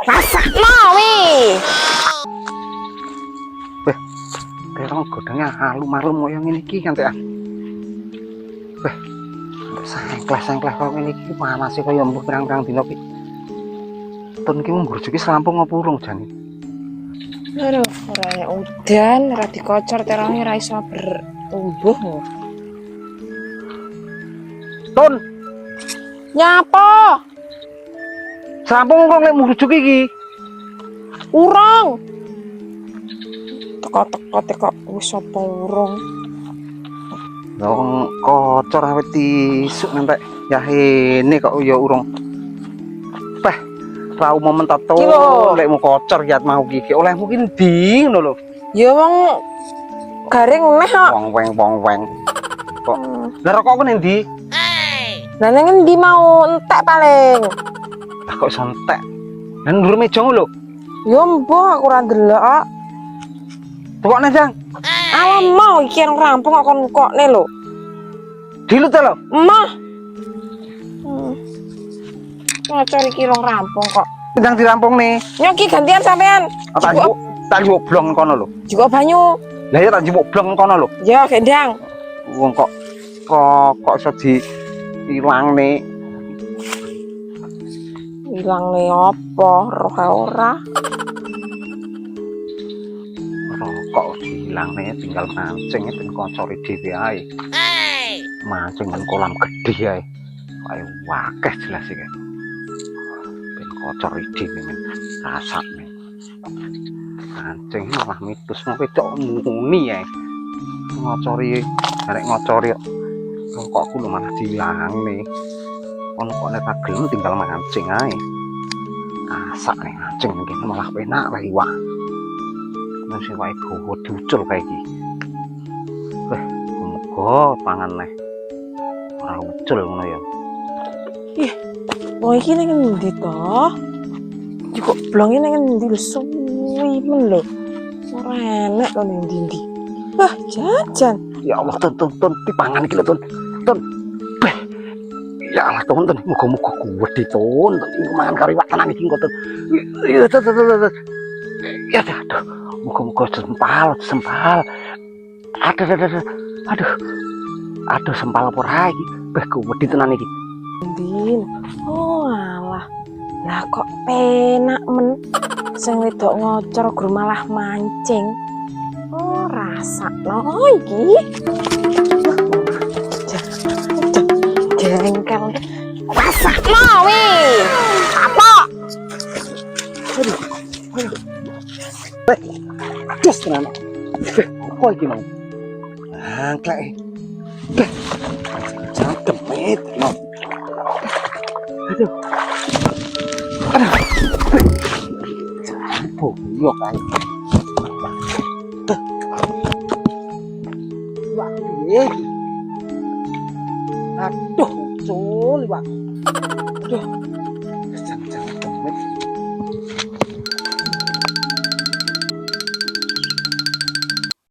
Rasakno wi. Weh, terong godangnya alum-alum koyo ngene iki kan teh. Weh, sengkleh-sengkleh koyo ngene iki panas e koyo mbuh pirang-pirang dina iki. Ton iki mbur iki selampung apa urung jane? Aduh, ora ya udan, ora dikocor terongnya ora iso bertumbuh. Ton, Nyapa? selampung kok lek mbur iki. Urung. Teko wis apa urung? Wong kocor awet tisuk ngantek yahene kok ya urung. Peh, rau momen tato lek mau kocor kiat mau iki oleh mungkin ndi ngono lho. Ya wong garing meh kok. Wong weng. Kok lah rokok ku ndi? Lah nang endi mau entek paling. Lah kok iso entek. Lah ndur meja lho. Ya mbok aku ora ndelok. Tukokne, Jang. Alam mau iki yang rampung kok kon kokne lho. Dilut ta lho. Emah. Ngocor iki rong rampung kok. Sedang dirampung nih. Nyoki gantian sampean. Tak njupuk blong kono lho. Juga banyu. Lah ya tak njupuk blong kono lho. Ya gendang. Wong kok iso diilangne. Ilangne apa? Roh ora. Rokok diilangne tinggal mancing ben kocori dhewe ae. Mancing nang kolam gedhe ae. Kae wakeh jelas iki. Ben kocori dhewe men rasane. Mancing malah mitus mau wedok muni ae. Ngocori arek ngocori kok rokokku lho malah diilangne. Ono kok nek gelem tinggal mancing ae. Asak nih mancing mungkin malah penak wae iwak. Wis wae gowo ducul kae iki. Weh, muga pangan neh. Ora ucul ngono ya. Ih, wong iki ning endi to? Juga blonge ning endi lho suwi men lho. Ora enak to ning ndi. Wah, jajan. Ya Allah, ton dipangan iki lho, Ton. Beh. Ya Allah, Ton, muga-muga kuwedi, Ton. Iku mangan karo iwak tenan iki, Ton. Ya, Ton. Ya, aduh. Muga-muga sempal. Aduh, sempal apa ora iki? Beh, kuwedi tenan iki. Din. Oh, alah. Lah kok penak men sing wedok ngocor gur malah mancing. Oh, rasakno iki. Jengkel. Rasakno wi. Apa? Aduh. Terus tenan. Apa iki mau? Angklek. Beh. Jangan demit, no. Aduh. Bonyok ae. Wah, piye? Aduh, ucul, Wak. Aduh. Jangan demit.